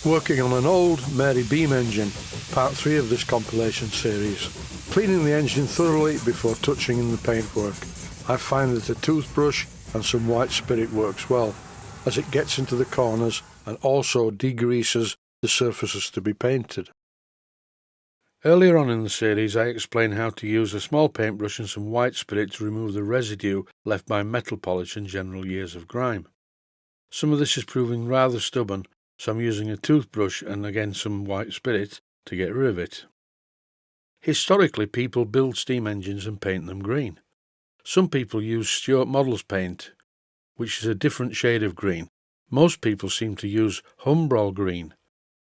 Working on an old Mary Beam engine, part 3 of this compilation series. Cleaning the engine thoroughly before touching in the paintwork. I find that a toothbrush and some white spirit works well, as it gets into the corners and also degreases the surfaces to be painted. Earlier on in the series I explained how to use a small paintbrush and some white spirit to remove the residue left by metal polish and general years of grime. Some of this is proving rather stubborn, so I'm using a toothbrush and again some white spirit to get rid of it. Historically, people build steam engines and paint them green. Some people use Stuart Models paint, which is a different shade of green. Most people seem to use Humbrol green,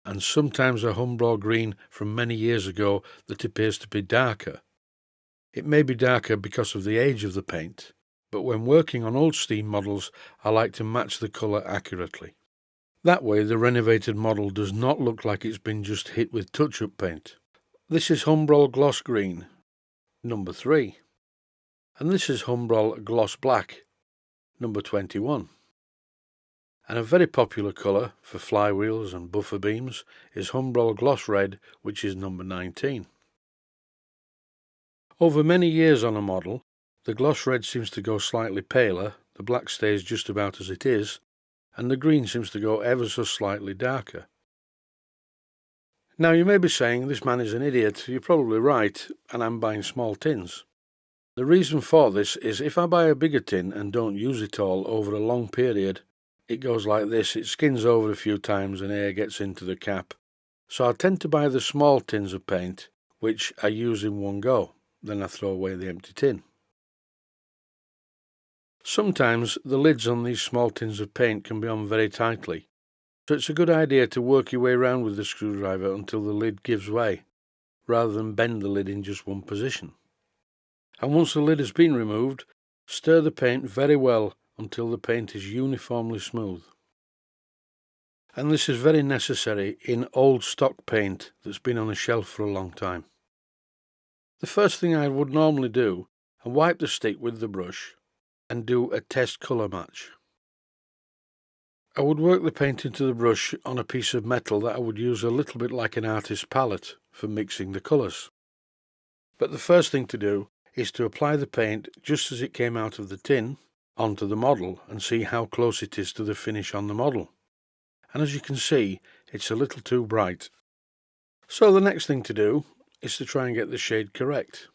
and sometimes a Humbrol green from many years ago that appears to be darker. It may be darker because of the age of the paint, but when working on old steam models, I like to match the colour accurately. That way the renovated model does not look like it's been just hit with touch-up paint. This is Humbrol Gloss Green, number 3. And this is Humbrol Gloss Black, number 21. And a very popular colour for flywheels and buffer beams is Humbrol Gloss Red, which is number 19. Over many years on a model, the gloss red seems to go slightly paler, the black stays just about as it is, and the green seems to go ever so slightly darker. Now you may be saying, this man is an idiot. You're probably right, and I'm buying small tins. The reason for this is if I buy a bigger tin and don't use it all over a long period, it goes like this, it skins over a few times and air gets into the cap. So I tend to buy the small tins of paint, which I use in one go, then I throw away the empty tin. Sometimes the lids on these small tins of paint can be on very tightly, so it's a good idea to work your way around with the screwdriver until the lid gives way, rather than bend the lid in just one position. And once the lid has been removed, stir the paint very well until the paint is uniformly smooth. And this is very necessary in old stock paint that's been on a shelf for a long time. The first thing I would normally do is wipe the stick with the brush and do a test colour match. I would work the paint into the brush on a piece of metal that I would use a little bit like an artist's palette for mixing the colours. But the first thing to do is to apply the paint just as it came out of the tin onto the model and see how close it is to the finish on the model. And as you can see, it's a little too bright. So the next thing to do is to try and get the shade correct.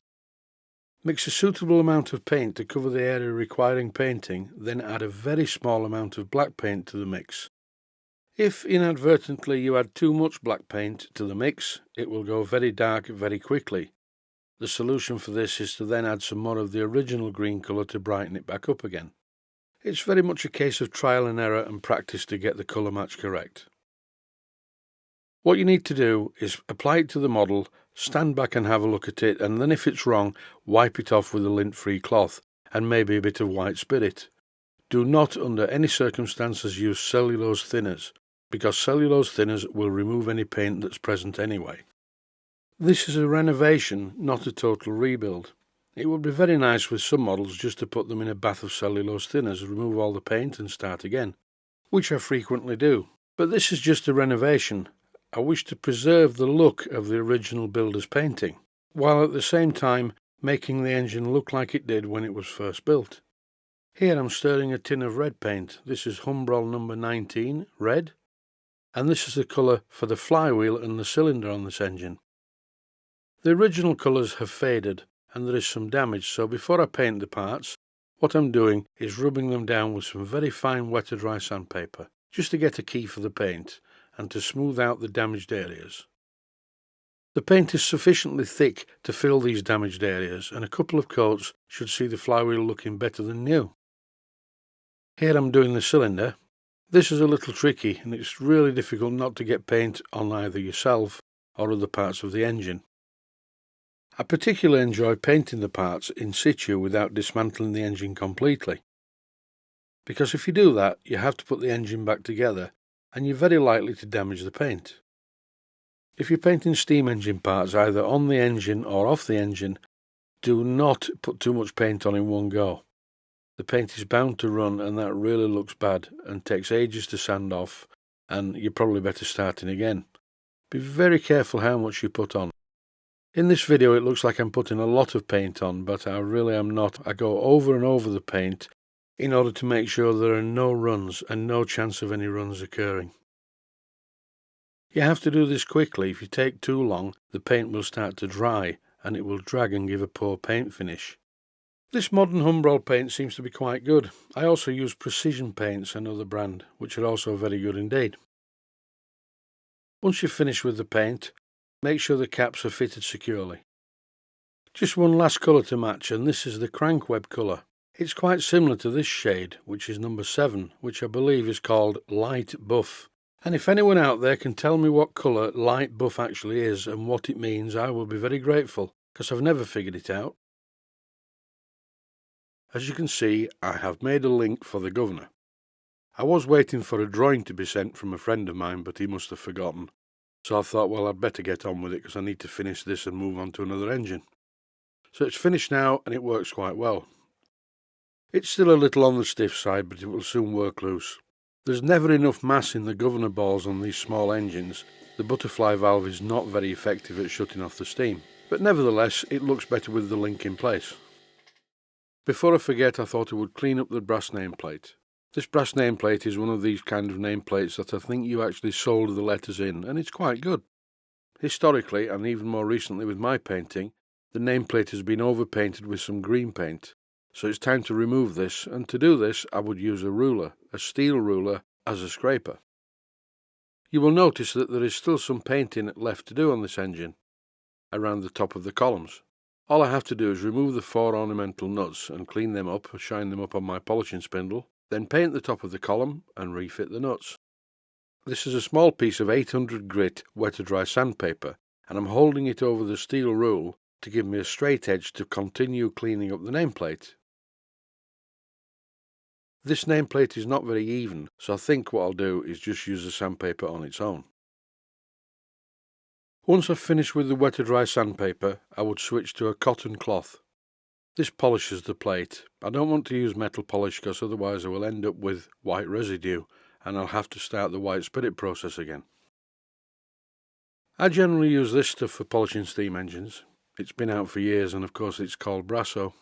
Mix a suitable amount of paint to cover the area requiring painting, then add a very small amount of black paint to the mix. If inadvertently you add too much black paint to the mix, it will go very dark very quickly. The solution for this is to then add some more of the original green colour to brighten it back up again. It's very much a case of trial and error and practice to get the colour match correct. What you need to do is apply it to the model, stand back and have a look at it, and then if it's wrong, wipe it off with a lint-free cloth and maybe a bit of white spirit. Do not under any circumstances use cellulose thinners, because cellulose thinners will remove any paint that's present anyway. This is a renovation, not a total rebuild. It would be very nice with some models just to put them in a bath of cellulose thinners, remove all the paint and start again, which I frequently do. But this is just a renovation. I wish to preserve the look of the original builder's painting, while at the same time making the engine look like it did when it was first built. Here I'm stirring a tin of red paint. This is Humbrol number 19, red, and this is the colour for the flywheel and the cylinder on this engine. The original colours have faded and there is some damage, so before I paint the parts, what I'm doing is rubbing them down with some very fine wet or dry sandpaper, just to get a key for the paint and to smooth out the damaged areas. The paint is sufficiently thick to fill these damaged areas, and a couple of coats should see the flywheel looking better than new. Here I'm doing the cylinder. This is a little tricky and it's really difficult not to get paint on either yourself or other parts of the engine. I particularly enjoy painting the parts in situ without dismantling the engine completely, because if you do that, you have to put the engine back together and you're very likely to damage the paint. If you're painting steam engine parts either on the engine or off the engine, do not put too much paint on in one go. The paint is bound to run and that really looks bad and takes ages to sand off, and you're probably better starting again. Be very careful how much you put on. In this video it looks like I'm putting a lot of paint on, but I really am not. I go over and over the paint in order to make sure there are no runs and no chance of any runs occurring. You have to do this quickly. If you take too long, the paint will start to dry and it will drag and give a poor paint finish. This modern Humbrol paint seems to be quite good. I also use Precision Paints, another brand, which are also very good indeed. Once you've finished with the paint, make sure the caps are fitted securely. Just one last colour to match, and this is the Crankweb colour. It's quite similar to this shade, which is number 7, which I believe is called Light Buff. And if anyone out there can tell me what colour Light Buff actually is and what it means, I will be very grateful, because I've never figured it out. As you can see, I have made a link for the governor. I was waiting for a drawing to be sent from a friend of mine, but he must have forgotten. So I thought, well, I'd better get on with it because I need to finish this and move on to another engine. So it's finished now and it works quite well. It's still a little on the stiff side, but it will soon work loose. There's never enough mass in the governor balls on these small engines. The butterfly valve is not very effective at shutting off the steam, but nevertheless it looks better with the link in place. Before I forget, I thought I would clean up the brass nameplate. This brass nameplate is one of these kind of nameplates that I think you actually solder the letters in, and it's quite good. Historically, and even more recently with my painting, the nameplate has been overpainted with some green paint. So it's time to remove this, and to do this I would use a ruler, a steel ruler, as a scraper. You will notice that there is still some painting left to do on this engine, around the top of the columns. All I have to do is remove the 4 ornamental nuts and clean them up, shine them up on my polishing spindle, then paint the top of the column and refit the nuts. This is a small piece of 800 grit wet or dry sandpaper, and I'm holding it over the steel rule to give me a straight edge to continue cleaning up the nameplate. This nameplate is not very even, so I think what I'll do is just use the sandpaper on its own. Once I've finished with the wet or dry sandpaper, I would switch to a cotton cloth. This polishes the plate. I don't want to use metal polish because otherwise I will end up with white residue and I'll have to start the white spirit process again. I generally use this stuff for polishing steam engines. It's been out for years and of course it's called Brasso.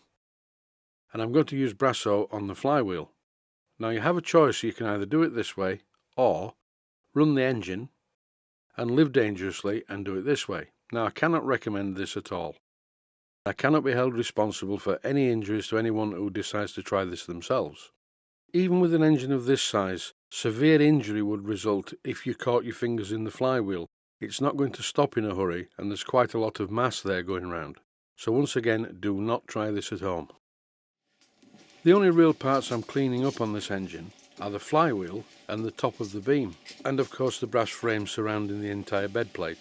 And I'm going to use Brasso on the flywheel. Now you have a choice. You can either do it this way or run the engine and live dangerously and do it this way. Now I cannot recommend this at all. I cannot be held responsible for any injuries to anyone who decides to try this themselves. Even with an engine of this size, severe injury would result if you caught your fingers in the flywheel. It's not going to stop in a hurry and there's quite a lot of mass there going around. So once again, do not try this at home. The only real parts I'm cleaning up on this engine are the flywheel and the top of the beam, and of course the brass frame surrounding the entire bed plate.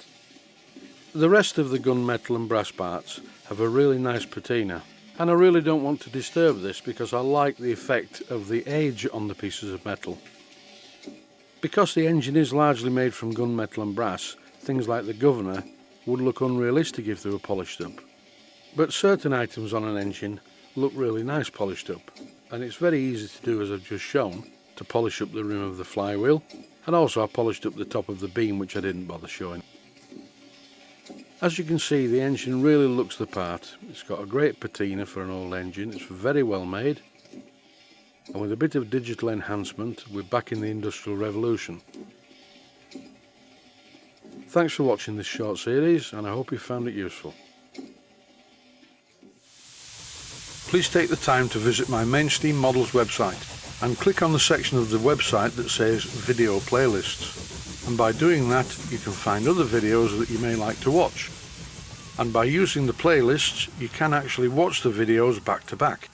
The rest of the gunmetal and brass parts have a really nice patina, and I really don't want to disturb this because I like the effect of the age on the pieces of metal. Because the engine is largely made from gunmetal and brass, things like the governor would look unrealistic if they were polished up. But certain items on an engine look really nice polished up, and it's very easy to do, as I've just shown, to polish up the rim of the flywheel, and also I polished up the top of the beam, which I didn't bother showing. As you can see, the engine really looks the part. It's got a great patina for an old engine, it's very well made, and with a bit of digital enhancement we're back in the Industrial Revolution. Thanks for watching this short series and I hope you found it useful. Please take the time to visit my Mainsteam Models website and click on the section of the website that says Video Playlists. And by doing that, you can find other videos that you may like to watch. And by using the playlists, you can actually watch the videos back to back.